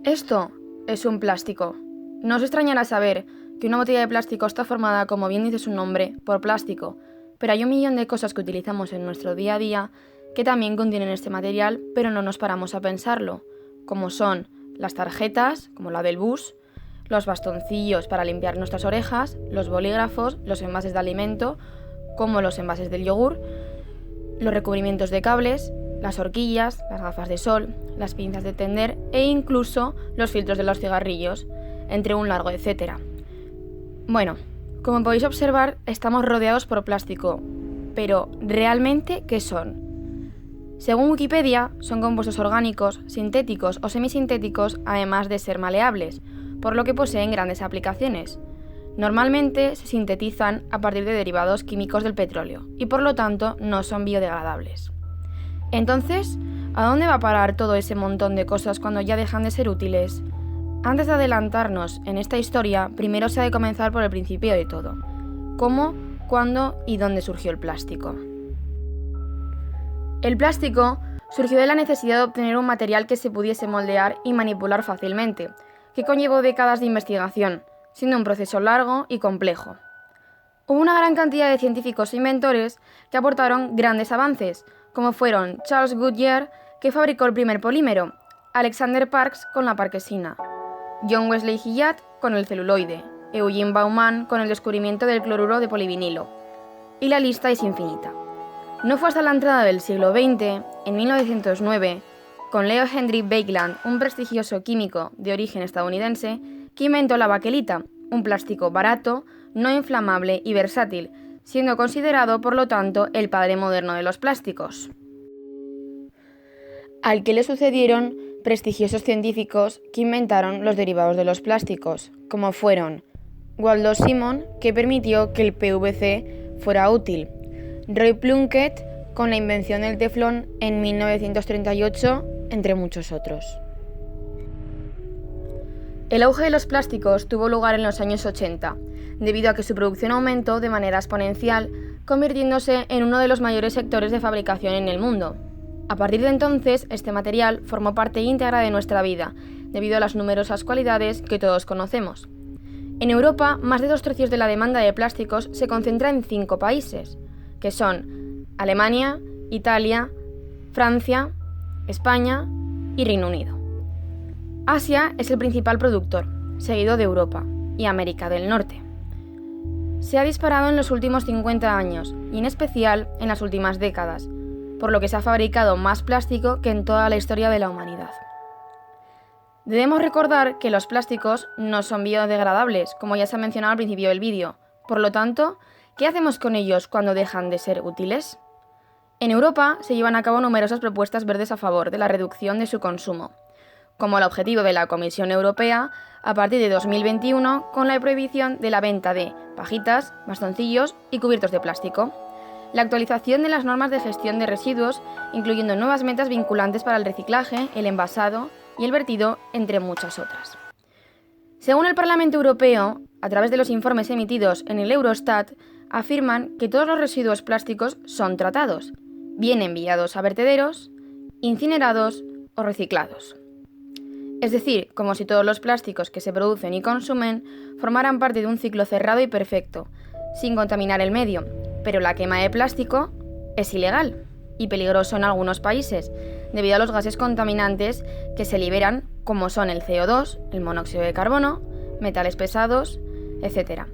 Esto es un plástico. No os extrañará saber que una botella de plástico está formada, como bien dice su nombre, por plástico, pero hay un millón de cosas que utilizamos en nuestro día a día que también contienen este material, pero no nos paramos a pensarlo, como son las tarjetas, como la del bus, los bastoncillos para limpiar nuestras orejas, los bolígrafos, los envases de alimento, como los envases del yogur, los recubrimientos de cables, las horquillas, las gafas de sol, las pinzas de tender e incluso los filtros de los cigarrillos, entre un largo etcétera. Bueno, como podéis observar, estamos rodeados por plástico, pero ¿realmente qué son? Según Wikipedia, son compuestos orgánicos, sintéticos o semisintéticos, además de ser maleables, por lo que poseen grandes aplicaciones. Normalmente se sintetizan a partir de derivados químicos del petróleo y por lo tanto no son biodegradables. Entonces, ¿a dónde va a parar todo ese montón de cosas cuando ya dejan de ser útiles? Antes de adelantarnos en esta historia, primero se ha de comenzar por el principio de todo. ¿Cómo, cuándo y dónde surgió el plástico? El plástico surgió de la necesidad de obtener un material que se pudiese moldear y manipular fácilmente, que conllevó décadas de investigación, siendo un proceso largo y complejo. Hubo una gran cantidad de científicos e inventores que aportaron grandes avances, como fueron Charles Goodyear, que fabricó el primer polímero, Alexander Parkes con la parquesina, John Wesley Hyatt con el celuloide, Eugene Baumann con el descubrimiento del cloruro de polivinilo. Y la lista es infinita. No fue hasta la entrada del siglo XX, en 1909, con Leo Henry Baekeland, un prestigioso químico de origen estadounidense, que inventó la baquelita, un plástico barato, no inflamable y versátil, siendo considerado, por lo tanto, el padre moderno de los plásticos. Al que le sucedieron prestigiosos científicos que inventaron los derivados de los plásticos, como fueron Waldo Simon, que permitió que el PVC fuera útil, Roy Plunkett, con la invención del teflón en 1938, entre muchos otros. El auge de los plásticos tuvo lugar en los años 80, debido a que su producción aumentó de manera exponencial, convirtiéndose en uno de los mayores sectores de fabricación en el mundo. A partir de entonces, este material formó parte íntegra de nuestra vida, debido a las numerosas cualidades que todos conocemos. En Europa, más de 2/3 de la demanda de plásticos se concentra en 5 países, que son Alemania, Italia, Francia, España y Reino Unido. Asia es el principal productor, seguido de Europa y América del Norte. Se ha disparado en los últimos 50 años y en especial en las últimas décadas, por lo que se ha fabricado más plástico que en toda la historia de la humanidad. Debemos recordar que los plásticos no son biodegradables, como ya se ha mencionado al principio del vídeo. Por lo tanto, ¿qué hacemos con ellos cuando dejan de ser útiles? En Europa se llevan a cabo numerosas propuestas verdes a favor de la reducción de su consumo, como el objetivo de la Comisión Europea a partir de 2021 con la prohibición de la venta de pajitas, bastoncillos y cubiertos de plástico. La actualización de las normas de gestión de residuos, incluyendo nuevas metas vinculantes para el reciclaje, el envasado y el vertido, entre muchas otras. Según el Parlamento Europeo, a través de los informes emitidos en el Eurostat, afirman que todos los residuos plásticos son tratados, bien enviados a vertederos, incinerados o reciclados. Es decir, como si todos los plásticos que se producen y consumen formaran parte de un ciclo cerrado y perfecto, sin contaminar el medio, pero la quema de plástico es ilegal y peligroso en algunos países, debido a los gases contaminantes que se liberan, como son el CO2, el monóxido de carbono, metales pesados, etc.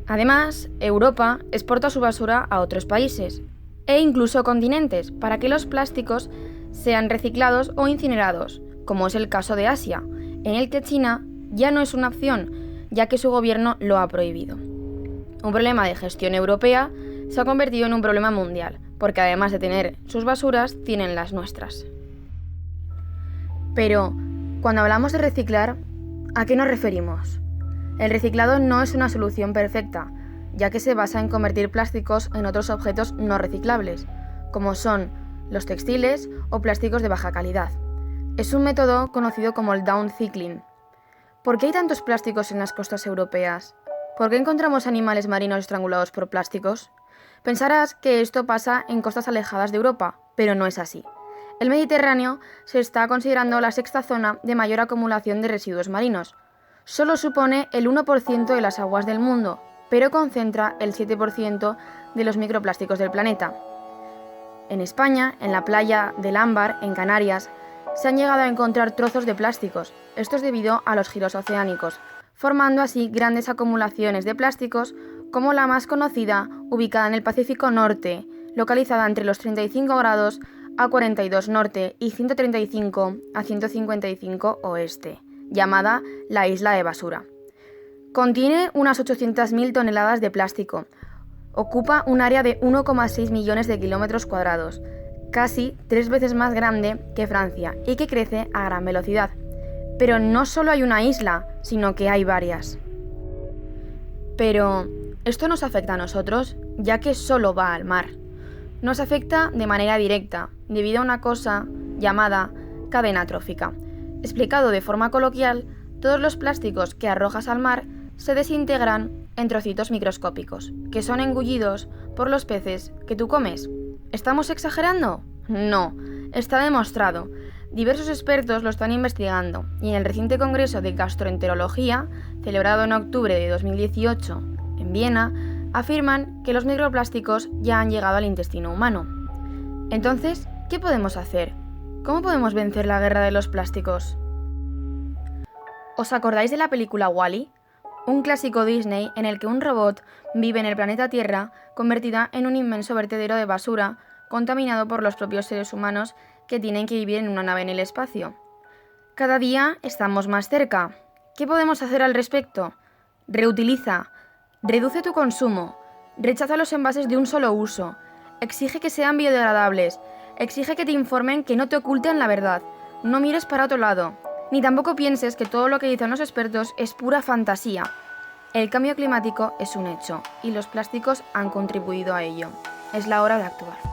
Además, Europa exporta su basura a otros países, e incluso continentes, para que los plásticos sean reciclados o incinerados, como es el caso de Asia, en el que China ya no es una opción, ya que su gobierno lo ha prohibido. Un problema de gestión europea se ha convertido en un problema mundial, porque además de tener sus basuras, tienen las nuestras. Pero, cuando hablamos de reciclar, ¿a qué nos referimos? El reciclado no es una solución perfecta, ya que se basa en convertir plásticos en otros objetos no reciclables, como son los textiles o plásticos de baja calidad. Es un método conocido como el downcycling. ¿Por qué hay tantos plásticos en las costas europeas? ¿Por qué encontramos animales marinos estrangulados por plásticos? Pensarás que esto pasa en costas alejadas de Europa, pero no es así. El Mediterráneo se está considerando la sexta zona de mayor acumulación de residuos marinos. Solo supone el 1% de las aguas del mundo, pero concentra el 7% de los microplásticos del planeta. En España, en la playa del Ámbar, en Canarias, se han llegado a encontrar trozos de plásticos. Esto es debido a los giros oceánicos, formando así grandes acumulaciones de plásticos, como la más conocida, ubicada en el Pacífico Norte, localizada entre los 35 grados a 42 norte y 135 a 155 oeste, llamada la Isla de Basura. Contiene unas 800.000 toneladas de plástico. Ocupa un área de 1,6 millones de kilómetros cuadrados, casi 3 veces más grande que Francia y que crece a gran velocidad. Pero no solo hay una isla, sino que hay varias. Pero esto nos afecta a nosotros, ya que solo va al mar. Nos afecta de manera directa, debido a una cosa llamada cadena trófica. Explicado de forma coloquial, todos los plásticos que arrojas al mar se desintegran en trocitos microscópicos, que son engullidos por los peces que tú comes. ¿Estamos exagerando? No, está demostrado. Diversos expertos lo están investigando y en el reciente Congreso de Gastroenterología, celebrado en octubre de 2018 en Viena, afirman que los microplásticos ya han llegado al intestino humano. Entonces, ¿qué podemos hacer? ¿Cómo podemos vencer la guerra de los plásticos? ¿Os acordáis de la película Wall-E? Un clásico Disney en el que un robot vive en el planeta Tierra convertida en un inmenso vertedero de basura contaminado por los propios seres humanos que tienen que vivir en una nave en el espacio. Cada día estamos más cerca. ¿Qué podemos hacer al respecto? Reutiliza. Reduce tu consumo. Rechaza los envases de un solo uso. Exige que sean biodegradables. Exige que te informen que no te oculten la verdad. No mires para otro lado. Ni tampoco pienses que todo lo que dicen los expertos es pura fantasía. El cambio climático es un hecho y los plásticos han contribuido a ello. Es la hora de actuar.